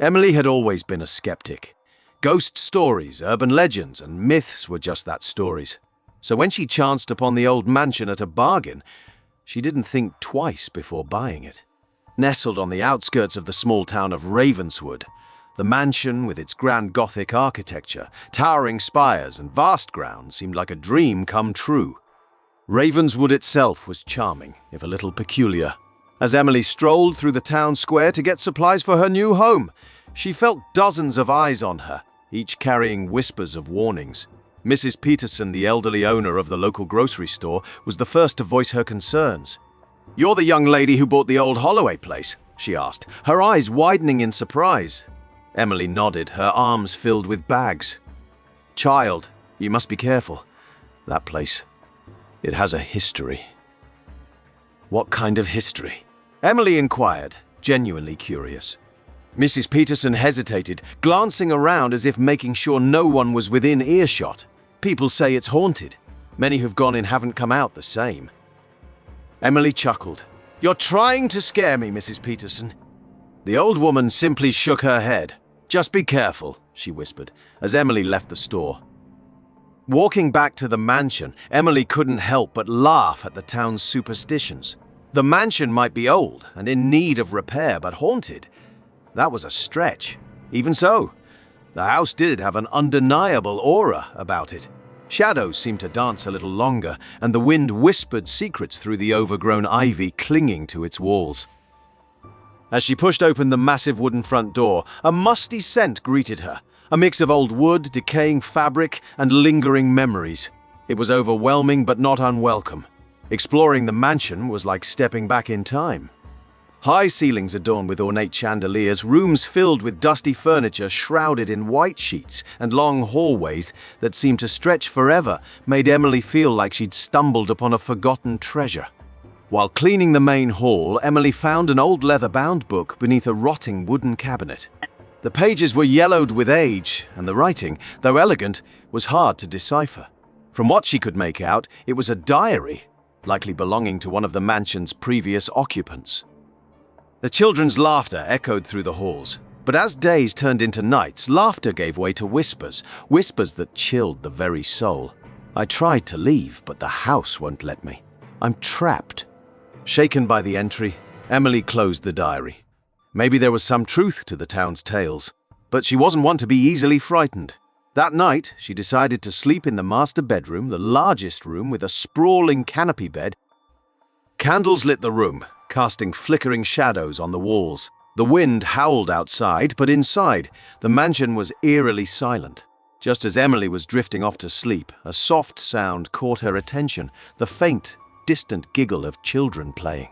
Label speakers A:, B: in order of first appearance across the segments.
A: Emily had always been a skeptic. Ghost stories, urban legends, and myths were just that, stories. So when she chanced upon the old mansion at a bargain, she didn't think twice before buying it. Nestled on the outskirts of the small town of Ravenswood, the mansion, with its grand Gothic architecture, towering spires, and vast grounds, seemed like a dream come true. Ravenswood itself was charming, if a little peculiar. As Emily strolled through the town square to get supplies for her new home, she felt dozens of eyes on her, each carrying whispers of warnings. Mrs. Peterson, the elderly owner of the local grocery store, was the first to voice her concerns. "You're the young lady who bought the old Holloway place?" she asked, her eyes widening in surprise. Emily nodded, her arms filled with bags. "Child, you must be careful. That place, it has a history." "What kind of history?" Emily inquired, genuinely curious. Mrs. Peterson hesitated, glancing around as if making sure no one was within earshot. "People say it's haunted. Many who've gone in haven't come out the same." Emily chuckled. "You're trying to scare me, Mrs. Peterson." The old woman simply shook her head. "Just be careful," she whispered, as Emily left the store. Walking back to the mansion, Emily couldn't help but laugh at the town's superstitions. The mansion might be old and in need of repair, but haunted? That was a stretch. Even so, the house did have an undeniable aura about it. Shadows seemed to dance a little longer, and the wind whispered secrets through the overgrown ivy clinging to its walls. As she pushed open the massive wooden front door, a musty scent greeted her. A mix of old wood, decaying fabric, and lingering memories. It was overwhelming but not unwelcome. Exploring the mansion was like stepping back in time. High ceilings adorned with ornate chandeliers, rooms filled with dusty furniture shrouded in white sheets, and long hallways that seemed to stretch forever made Emily feel like she'd stumbled upon a forgotten treasure. While cleaning the main hall, Emily found an old leather-bound book beneath a rotting wooden cabinet. The pages were yellowed with age, and the writing, though elegant, was hard to decipher. From what she could make out, it was a diary, likely belonging to one of the mansion's previous occupants. The children's laughter echoed through the halls, but as days turned into nights, laughter gave way to whispers, whispers that chilled the very soul. "I tried to leave, but the house won't let me. I'm trapped." Shaken by the entry, Emily closed the diary. Maybe there was some truth to the town's tales, but she wasn't one to be easily frightened. That night, she decided to sleep in the master bedroom, the largest room with a sprawling canopy bed. Candles lit the room, casting flickering shadows on the walls. The wind howled outside, but inside, the mansion was eerily silent. Just as Emily was drifting off to sleep, a soft sound caught her attention, the faint, distant giggle of children playing.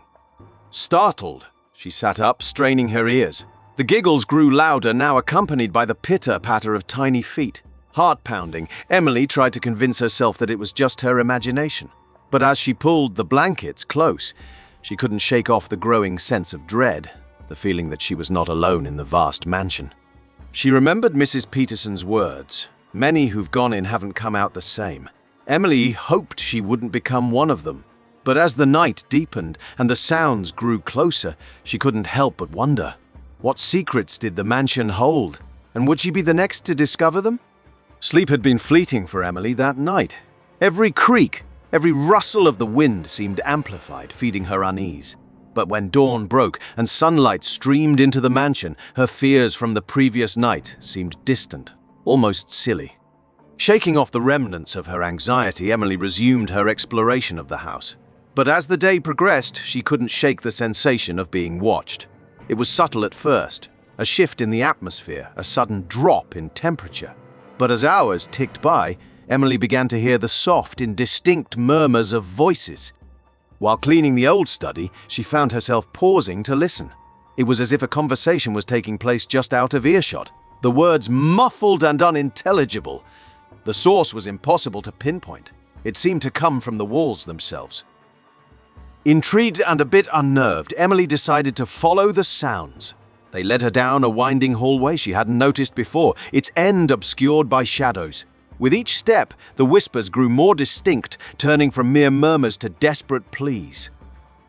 A: Startled, she sat up, straining her ears. The giggles grew louder, now accompanied by the pitter-patter of tiny feet. Heart-pounding, Emily tried to convince herself that it was just her imagination. But as she pulled the blankets close, she couldn't shake off the growing sense of dread, the feeling that she was not alone in the vast mansion. She remembered Mrs. Peterson's words, "Many who've gone in haven't come out the same." Emily hoped she wouldn't become one of them. But as the night deepened and the sounds grew closer, she couldn't help but wonder. What secrets did the mansion hold? And would she be the next to discover them? Sleep had been fleeting for Emily that night. Every creak, every rustle of the wind seemed amplified, feeding her unease. But when dawn broke and sunlight streamed into the mansion, her fears from the previous night seemed distant, almost silly. Shaking off the remnants of her anxiety, Emily resumed her exploration of the house. But as the day progressed, she couldn't shake the sensation of being watched. It was subtle at first, a shift in the atmosphere, a sudden drop in temperature. But as hours ticked by, Emily began to hear the soft, indistinct murmurs of voices. While cleaning the old study, she found herself pausing to listen. It was as if a conversation was taking place just out of earshot, the words muffled and unintelligible. The source was impossible to pinpoint. It seemed to come from the walls themselves. Intrigued and a bit unnerved, Emily decided to follow the sounds. They led her down a winding hallway she hadn't noticed before, its end obscured by shadows. With each step, the whispers grew more distinct, turning from mere murmurs to desperate pleas.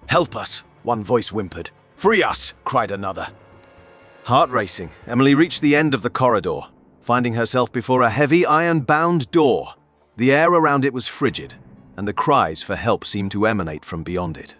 A: "Help us," one voice whimpered. "Free us," cried another. Heart racing, Emily reached the end of the corridor, finding herself before a heavy iron-bound door. The air around it was frigid, and the cries for help seemed to emanate from beyond it.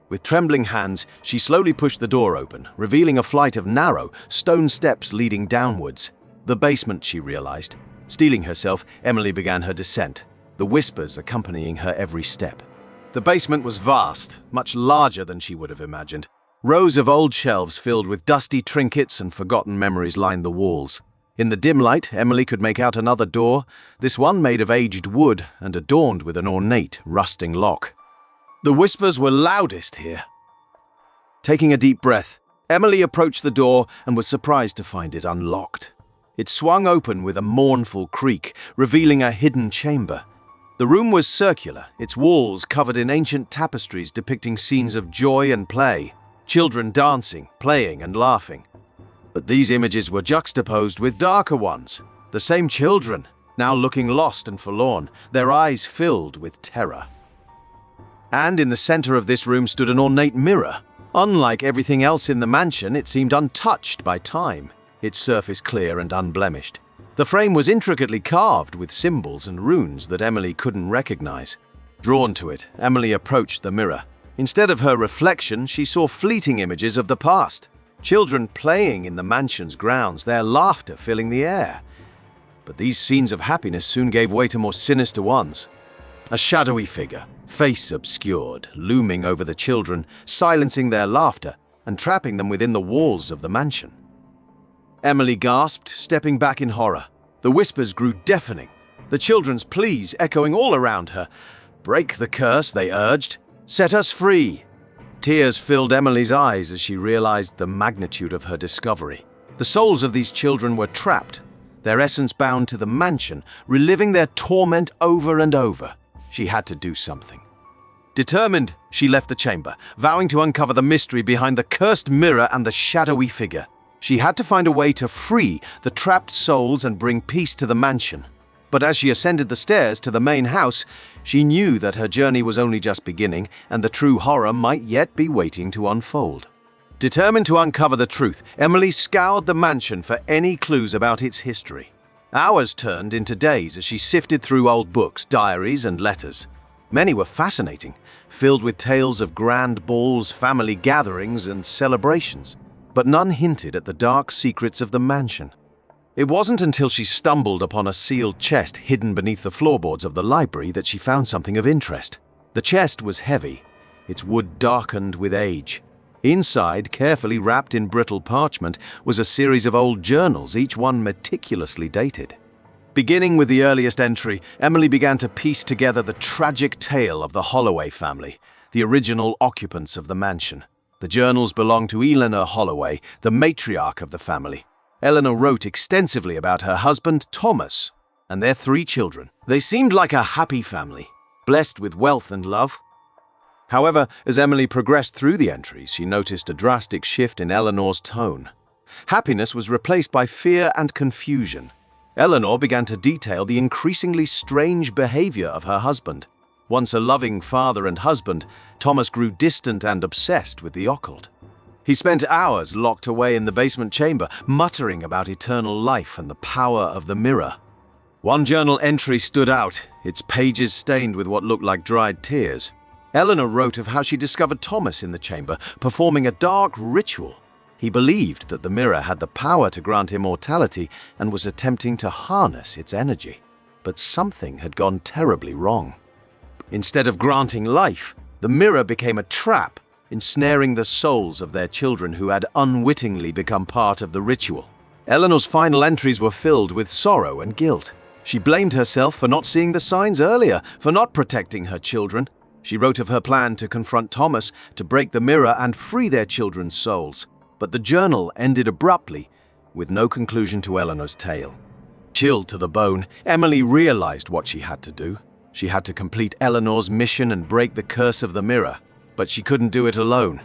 A: With trembling hands, she slowly pushed the door open, revealing a flight of narrow, stone steps leading downwards. The basement, she realized. Steeling herself, Emily began her descent, the whispers accompanying her every step. The basement was vast, much larger than she would have imagined. Rows of old shelves filled with dusty trinkets and forgotten memories lined the walls. In the dim light, Emily could make out another door, this one made of aged wood and adorned with an ornate, rusting lock. The whispers were loudest here. Taking a deep breath, Emily approached the door and was surprised to find it unlocked. It swung open with a mournful creak, revealing a hidden chamber. The room was circular, its walls covered in ancient tapestries depicting scenes of joy and play, children dancing, playing and laughing. But these images were juxtaposed with darker ones, the same children, now looking lost and forlorn, their eyes filled with terror. And in the center of this room stood an ornate mirror. Unlike everything else in the mansion, it seemed untouched by time, its surface clear and unblemished. The frame was intricately carved with symbols and runes that Emily couldn't recognize. Drawn to it, Emily approached the mirror. Instead of her reflection, she saw fleeting images of the past. Children playing in the mansion's grounds, their laughter filling the air. But these scenes of happiness soon gave way to more sinister ones. A shadowy figure, face obscured, looming over the children, silencing their laughter and trapping them within the walls of the mansion. Emily gasped, stepping back in horror. The whispers grew deafening, the children's pleas echoing all around her. "Break the curse," they urged. "Set us free." Tears filled Emily's eyes as she realized the magnitude of her discovery. The souls of these children were trapped, their essence bound to the mansion, reliving their torment over and over. She had to do something. Determined, she left the chamber, vowing to uncover the mystery behind the cursed mirror and the shadowy figure. She had to find a way to free the trapped souls and bring peace to the mansion. But as she ascended the stairs to the main house, she knew that her journey was only just beginning and the true horror might yet be waiting to unfold. Determined to uncover the truth, Emily scoured the mansion for any clues about its history. Hours turned into days as she sifted through old books, diaries, and letters. Many were fascinating, filled with tales of grand balls, family gatherings, and celebrations. But none hinted at the dark secrets of the mansion. It wasn't until she stumbled upon a sealed chest hidden beneath the floorboards of the library that she found something of interest. The chest was heavy, its wood darkened with age. Inside, carefully wrapped in brittle parchment, was a series of old journals, each one meticulously dated. Beginning with the earliest entry, Emily began to piece together the tragic tale of the Holloway family, the original occupants of the mansion. The journals belonged to Eleanor Holloway, the matriarch of the family. Eleanor wrote extensively about her husband, Thomas, and their 3 children. They seemed like a happy family, blessed with wealth and love. However, as Emily progressed through the entries, she noticed a drastic shift in Eleanor's tone. Happiness was replaced by fear and confusion. Eleanor began to detail the increasingly strange behavior of her husband. Once a loving father and husband, Thomas grew distant and obsessed with the occult. He spent hours locked away in the basement chamber, muttering about eternal life and the power of the mirror. One journal entry stood out, its pages stained with what looked like dried tears. Eleanor wrote of how she discovered Thomas in the chamber, performing a dark ritual. He believed that the mirror had the power to grant immortality and was attempting to harness its energy. But something had gone terribly wrong. Instead of granting life, the mirror became a trap, ensnaring the souls of their children who had unwittingly become part of the ritual. Eleanor's final entries were filled with sorrow and guilt. She blamed herself for not seeing the signs earlier, for not protecting her children. She wrote of her plan to confront Thomas, to break the mirror and free their children's souls. But the journal ended abruptly, with no conclusion to Eleanor's tale. Chilled to the bone, Emily realized what she had to do. She had to complete Eleanor's mission and break the curse of the mirror, but she couldn't do it alone.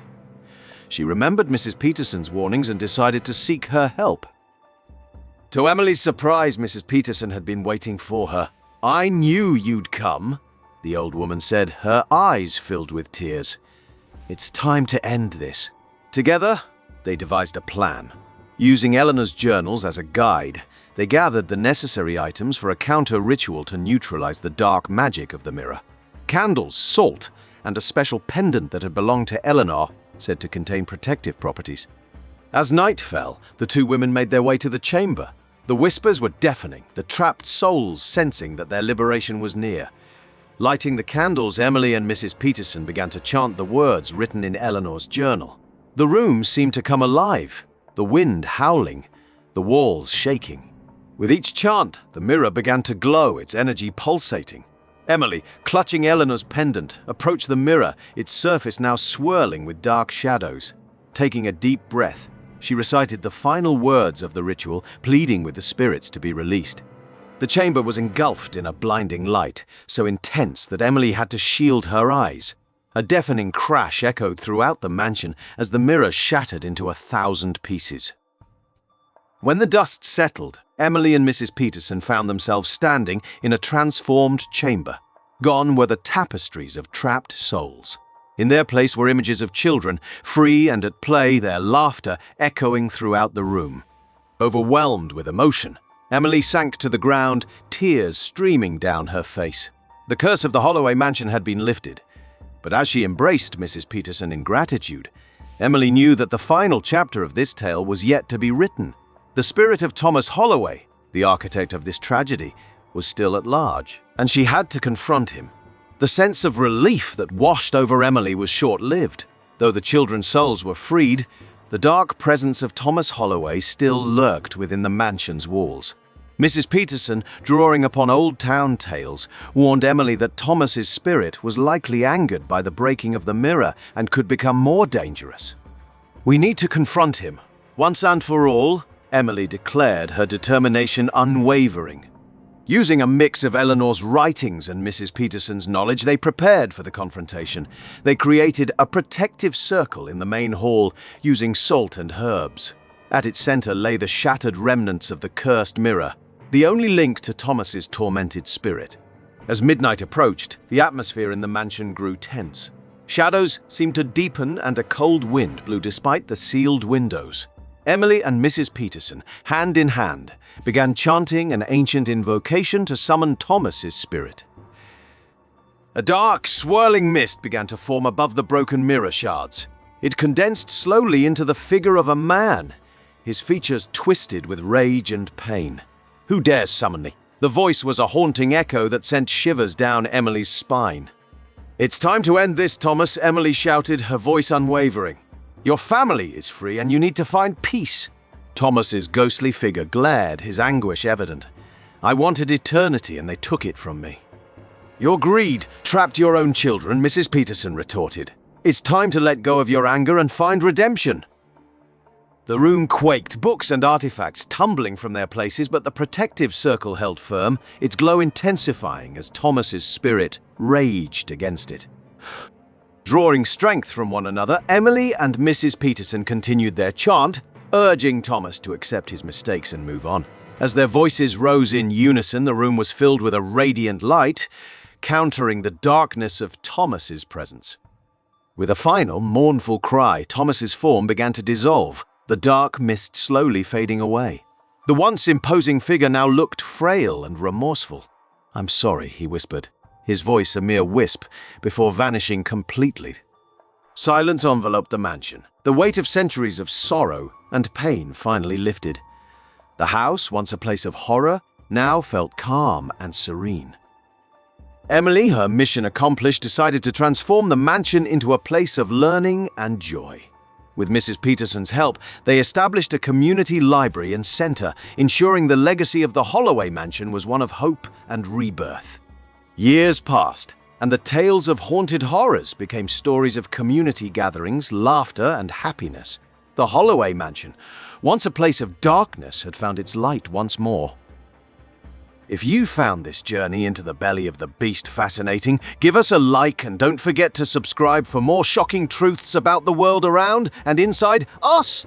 A: She remembered Mrs. Peterson's warnings and decided to seek her help. To Emily's surprise, Mrs. Peterson had been waiting for her. "I knew you'd come," the old woman said, her eyes filled with tears. "It's time to end this." Together, they devised a plan. Using Eleanor's journals as a guide, they gathered the necessary items for a counter-ritual to neutralize the dark magic of the mirror. Candles, salt, and a special pendant that had belonged to Eleanor, said to contain protective properties. As night fell, the two women made their way to the chamber. The whispers were deafening, the trapped souls sensing that their liberation was near. Lighting the candles, Emily and Mrs. Peterson began to chant the words written in Eleanor's journal. The room seemed to come alive, the wind howling, the walls shaking. With each chant, the mirror began to glow, its energy pulsating. Emily, clutching Eleanor's pendant, approached the mirror, its surface now swirling with dark shadows. Taking a deep breath, she recited the final words of the ritual, pleading with the spirits to be released. The chamber was engulfed in a blinding light, so intense that Emily had to shield her eyes. A deafening crash echoed throughout the mansion as the mirror shattered into 1,000 pieces. When the dust settled, Emily and Mrs. Peterson found themselves standing in a transformed chamber. Gone were the tapestries of trapped souls. In their place were images of children, free and at play, their laughter echoing throughout the room. Overwhelmed with emotion, Emily sank to the ground, tears streaming down her face. The curse of the Holloway Mansion had been lifted, but as she embraced Mrs. Peterson in gratitude, Emily knew that the final chapter of this tale was yet to be written. The spirit of Thomas Holloway, the architect of this tragedy, was still at large, and she had to confront him. The sense of relief that washed over Emily was short-lived. Though the children's souls were freed, the dark presence of Thomas Holloway still lurked within the mansion's walls. Mrs. Peterson, drawing upon old town tales, warned Emily that Thomas's spirit was likely angered by the breaking of the mirror and could become more dangerous. "We need to confront him, once and for all," Emily declared, her determination unwavering. Using a mix of Eleanor's writings and Mrs. Peterson's knowledge, they prepared for the confrontation. They created a protective circle in the main hall using salt and herbs. At its center lay the shattered remnants of the cursed mirror, the only link to Thomas's tormented spirit. As midnight approached, the atmosphere in the mansion grew tense. Shadows seemed to deepen and a cold wind blew despite the sealed windows. Emily and Mrs. Peterson, hand in hand, began chanting an ancient invocation to summon Thomas's spirit. A dark, swirling mist began to form above the broken mirror shards. It condensed slowly into the figure of a man, his features twisted with rage and pain. "Who dares summon me?" The voice was a haunting echo that sent shivers down Emily's spine. "It's time to end this, Thomas," Emily shouted, her voice unwavering. "Your family is free and you need to find peace." Thomas's ghostly figure glared, his anguish evident. "I wanted eternity and they took it from me." "Your greed trapped your own children," Mrs. Peterson retorted. "It's time to let go of your anger and find redemption." The room quaked, books and artifacts tumbling from their places, but the protective circle held firm, its glow intensifying as Thomas's spirit raged against it. Drawing strength from one another, Emily and Mrs. Peterson continued their chant, urging Thomas to accept his mistakes and move on. As their voices rose in unison, the room was filled with a radiant light, countering the darkness of Thomas's presence. With a final, mournful cry, Thomas's form began to dissolve, the dark mist slowly fading away. The once imposing figure now looked frail and remorseful. "I'm sorry," he whispered, his voice a mere wisp, before vanishing completely. Silence enveloped the mansion. The weight of centuries of sorrow and pain finally lifted. The house, once a place of horror, now felt calm and serene. Emily, her mission accomplished, decided to transform the mansion into a place of learning and joy. With Mrs. Peterson's help, they established a community library and center, ensuring the legacy of the Holloway Mansion was one of hope and rebirth. Years passed, and the tales of haunted horrors became stories of community gatherings, laughter, and happiness. The Holloway Mansion, once a place of darkness, had found its light once more. If you found this journey into the belly of the beast fascinating, give us a like and don't forget to subscribe for more shocking truths about the world around and inside us.